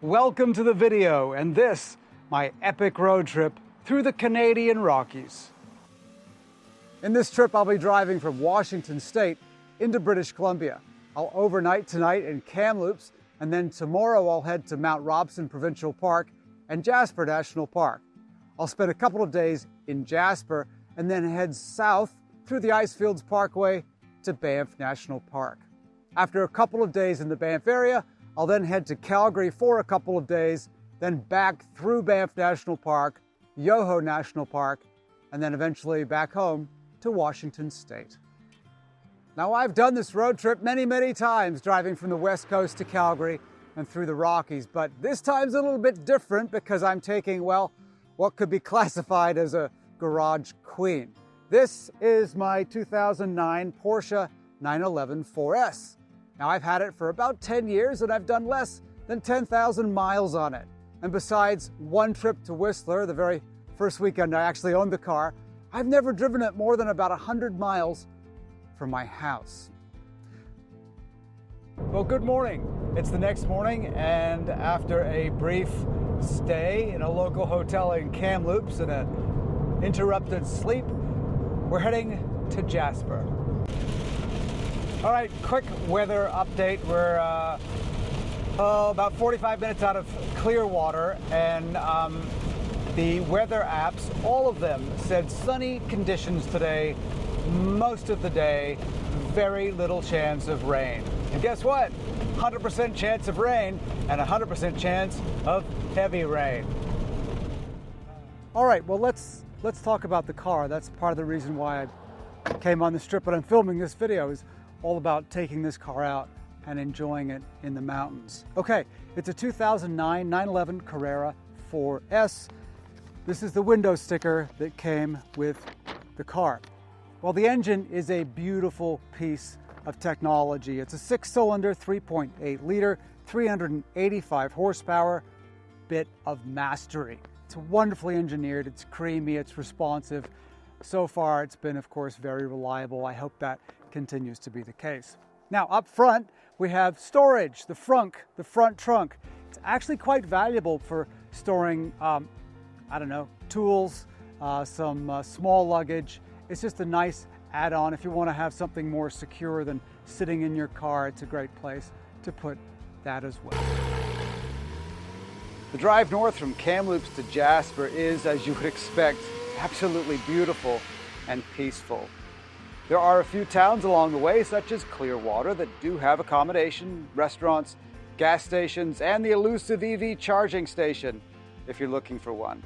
Welcome to the video and this, my epic road trip through the Canadian Rockies. In this trip, I'll be driving from Washington State into British Columbia. I'll overnight tonight in Kamloops, and then tomorrow I'll head to Mount Robson Provincial Park and Jasper National Park. I'll spend a couple of days in Jasper and then head south through the Icefields Parkway to Banff National Park. After a couple of days in the Banff area, I'll then head to Calgary for a couple of days, then back through Banff National Park, Yoho National Park, and then eventually back home to Washington State. Now, I've done this road trip many times, driving from the West Coast to Calgary and through the Rockies, but this time's a little bit different because I'm taking, well, what could be classified as a garage queen. This is my 2009 Porsche 911 4S. Now, I've had it for about 10 years and I've done less than 10,000 miles on it. And besides one trip to Whistler, the very first weekend I actually owned the car, I've never driven it more than about 100 miles from my house. Well, good morning. It's the next morning, and after a brief stay in a local hotel in Kamloops and an interrupted sleep, we're heading to Jasper. All right, quick weather update. We're about 45 minutes out of clear water, and the weather apps, all of them said sunny conditions today, most of the day, very little chance of rain. And guess what? 100% chance of rain and 100% chance of heavy rain. All right, well, let's talk about the car. That's part of the reason why I came on this trip, but I'm filming this video is all about taking this car out and enjoying it in the mountains. Okay, it's a 2009 911 Carrera 4S. This is the window sticker that came with the car. Well, the engine is a beautiful piece of technology. It's a 6-cylinder, 3.8 liter, 385 horsepower bit of mastery. It's wonderfully engineered, it's creamy, it's responsive. So far, it's been, of course, very reliable. I hope that continues to be the case. Now, up front, we have storage, the front trunk. It's actually quite valuable for storing, tools, some small luggage. It's just a nice add-on if you want to have something more secure than sitting in your car. It's a great place to put that as well. The drive north from Kamloops to Jasper is, as you would expect, absolutely beautiful and peaceful. There are a few towns along the way, such as Clearwater, that do have accommodation, restaurants, gas stations, and the elusive EV charging station, if you're looking for one.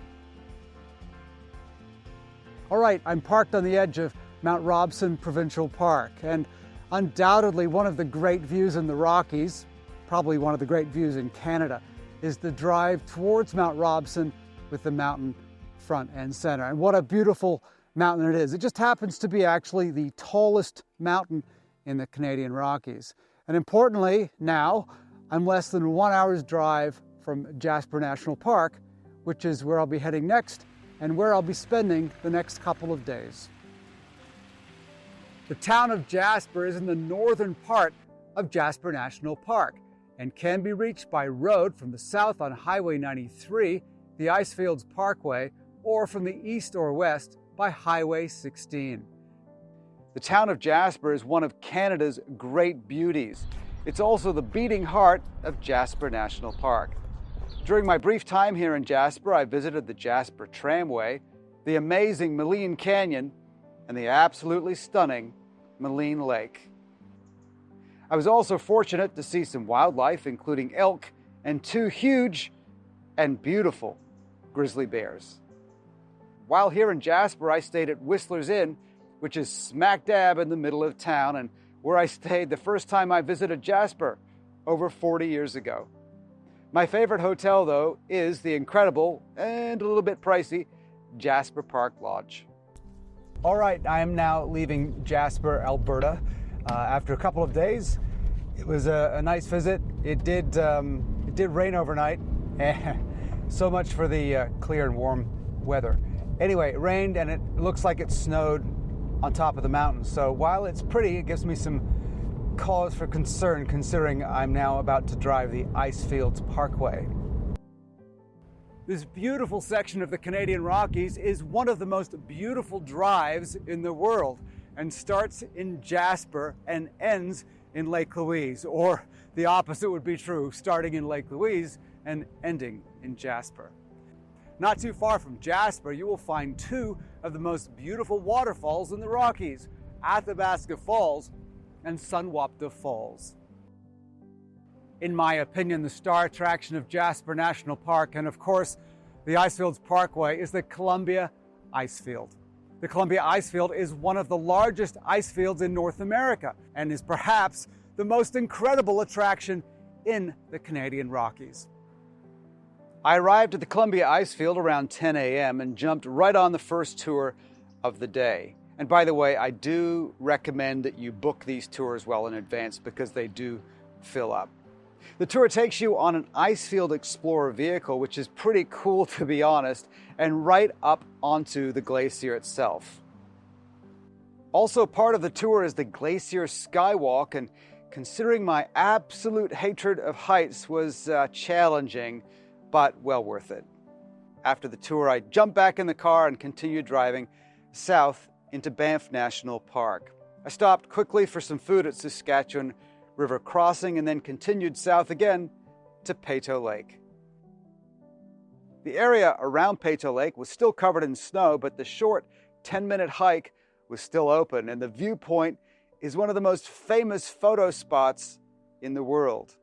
All right, I'm parked on the edge of Mount Robson Provincial Park, and undoubtedly one of the great views in the Rockies, probably one of the great views in Canada, is the drive towards Mount Robson with the mountain front and center. And what a beautiful mountain it is. It just happens to be actually the tallest mountain in the Canadian Rockies. And importantly, now I'm less than 1 hour's drive from Jasper National Park, which is where I'll be heading next and where I'll be spending the next couple of days. The town of Jasper is in the northern part of Jasper National Park and can be reached by road from the south on Highway 93, the Icefields Parkway, or from the east or west by Highway 16. The town of Jasper is one of Canada's great beauties. It's also the beating heart of Jasper National Park. During my brief time here in Jasper, I visited the Jasper Tramway, the amazing Maligne Canyon, and the absolutely stunning Maligne Lake. I was also fortunate to see some wildlife, including elk and 2 huge and beautiful grizzly bears. While here in Jasper, I stayed at Whistler's Inn, which is smack dab in the middle of town, and where I stayed the first time I visited Jasper over 40 years ago. My favorite hotel, though, is the incredible and a little bit pricey Jasper Park Lodge. All right, I am now leaving Jasper, Alberta. After a couple of days, it was a nice visit. It did rain overnight, so much for the clear and warm weather. Anyway, it rained and it looks like it snowed on top of the mountain. So while it's pretty, it gives me some cause for concern considering I'm now about to drive the Icefields Parkway. This beautiful section of the Canadian Rockies is one of the most beautiful drives in the world and starts in Jasper and ends in Lake Louise, or the opposite would be true, starting in Lake Louise and ending in Jasper. Not too far from Jasper, you will find two of the most beautiful waterfalls in the Rockies, Athabasca Falls and Sunwapta Falls. In my opinion, the star attraction of Jasper National Park, and of course the Icefields Parkway, is the Columbia Icefield. The Columbia Icefield is one of the largest ice fields in North America and is perhaps the most incredible attraction in the Canadian Rockies. I arrived at the Columbia Icefield around 10 a.m. and jumped right on the first tour of the day. And by the way, I do recommend that you book these tours well in advance because they do fill up. The tour takes you on an Icefield Explorer vehicle, which is pretty cool to be honest, and right up onto the glacier itself. Also part of the tour is the Glacier Skywalk, and considering my absolute hatred of heights was challenging, but well worth it. After the tour, I jumped back in the car and continued driving south into Banff National Park. I stopped quickly for some food at Saskatchewan River Crossing and then continued south again to Peyto Lake. The area around Peyto Lake was still covered in snow, but the short 10-minute hike was still open, and the viewpoint is one of the most famous photo spots in the world.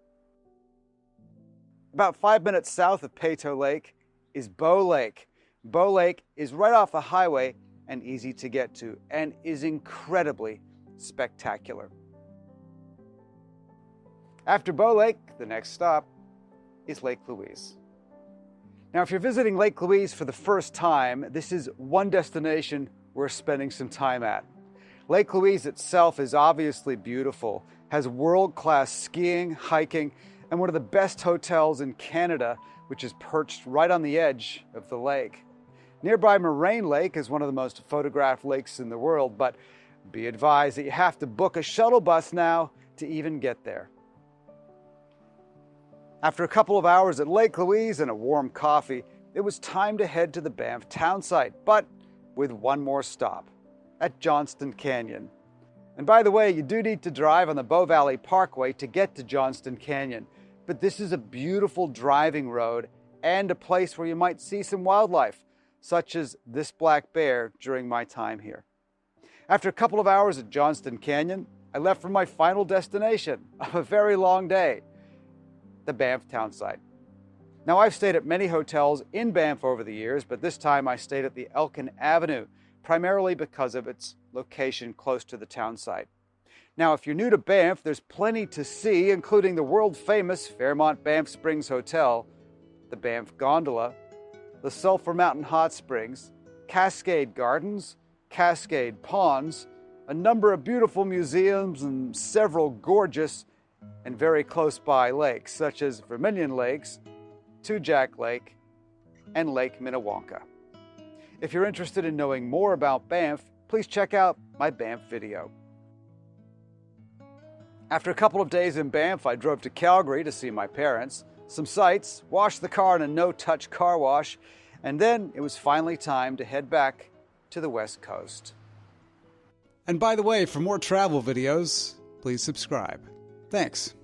About 5 minutes south of Peyto Lake is Bow Lake. Bow Lake is right off the highway and easy to get to, and is incredibly spectacular. After Bow Lake, the next stop is Lake Louise. Now, if you're visiting Lake Louise for the first time, this is one destination worth spending some time at. Lake Louise itself is obviously beautiful, has world-class skiing, hiking, and one of the best hotels in Canada, which is perched right on the edge of the lake. Nearby Moraine Lake is one of the most photographed lakes in the world, but be advised that you have to book a shuttle bus now to even get there. After a couple of hours at Lake Louise and a warm coffee, it was time to head to the Banff town site, but with one more stop, at Johnston Canyon. And by the way, you do need to drive on the Bow Valley Parkway to get to Johnston Canyon, but this is a beautiful driving road and a place where you might see some wildlife, such as this black bear during my time here. After a couple of hours at Johnston Canyon, I left for my final destination of a very long day, the Banff town site. Now, I've stayed at many hotels in Banff over the years, but this time I stayed at the Elkin Avenue, primarily because of its location close to the town site. Now, if you're new to Banff, there's plenty to see, including the world-famous Fairmont Banff Springs Hotel, the Banff Gondola, the Sulphur Mountain Hot Springs, Cascade Gardens, Cascade Ponds, a number of beautiful museums, and several gorgeous and very close by lakes, such as Vermilion Lakes, Two Jack Lake, and Lake Minnewanka. If you're interested in knowing more about Banff, please check out my Banff video. After a couple of days in Banff, I drove to Calgary to see my parents, some sights, washed the car in a no-touch car wash, and then it was finally time to head back to the West Coast. And by the way, for more travel videos, please subscribe. Thanks.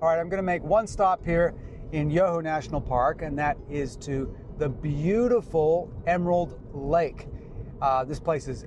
All right, I'm going to make one stop here in Yoho National Park, and that is to the beautiful Emerald Lake. This place is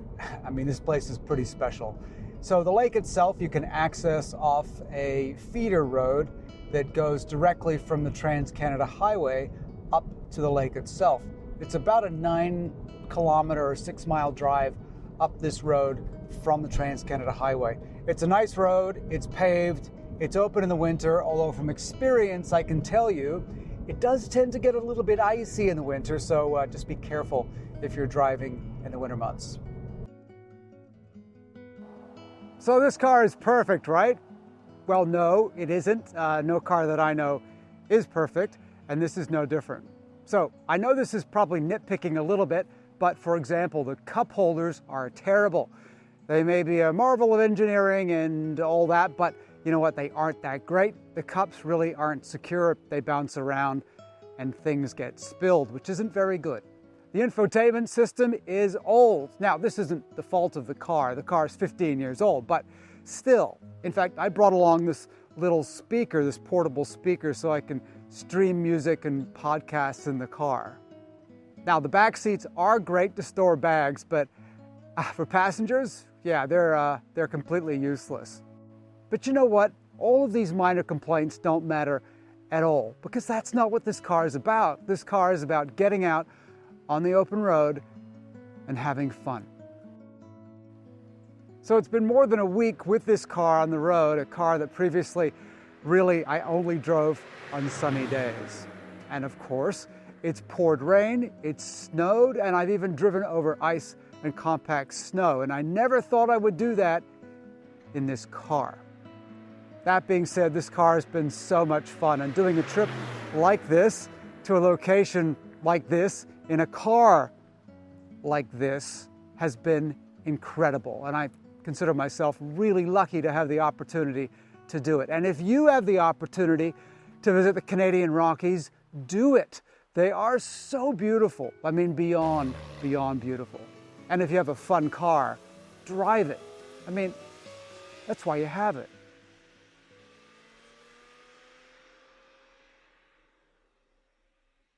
pretty special. So the lake itself you can access off a feeder road that goes directly from the Trans-Canada Highway up to the lake itself. It's about a 9-kilometer or 6-mile drive up this road from the Trans-Canada Highway. It's a nice road, it's paved, it's open in the winter, although from experience I can tell you it does tend to get a little bit icy in the winter, so just be careful if you're driving in the winter months. So this car is perfect, right? Well, no, it isn't. No car that I know is perfect, and this is no different. So I know this is probably nitpicking a little bit, but for example, the cup holders are terrible. They may be a marvel of engineering and all that, but you know what? They aren't that great. The cups really aren't secure. They bounce around. and things get spilled, which isn't very good. The infotainment system is old. Now, this isn't the fault of the car. The car is 15 years old, but still. In fact, I brought along this little speaker, this portable speaker, so I can stream music and podcasts in the car. Now, the back seats are great to store bags, but for passengers, yeah, they're completely useless. But you know what? All of these minor complaints don't matter at all, because that's not what this car is about. This car is about getting out on the open road and having fun. So it's been more than a week with this car on the road, a car that previously really I only drove on sunny days. And of course, it's poured rain, it's snowed, and I've even driven over ice and compact snow. And I never thought I would do that in this car. That being said, this car has been so much fun, and doing a trip like this to a location like this in a car like this has been incredible. And I consider myself really lucky to have the opportunity to do it. And if you have the opportunity to visit the Canadian Rockies, do it. They are so beautiful. I mean, beyond beautiful. And if you have a fun car, drive it. I mean, that's why you have it.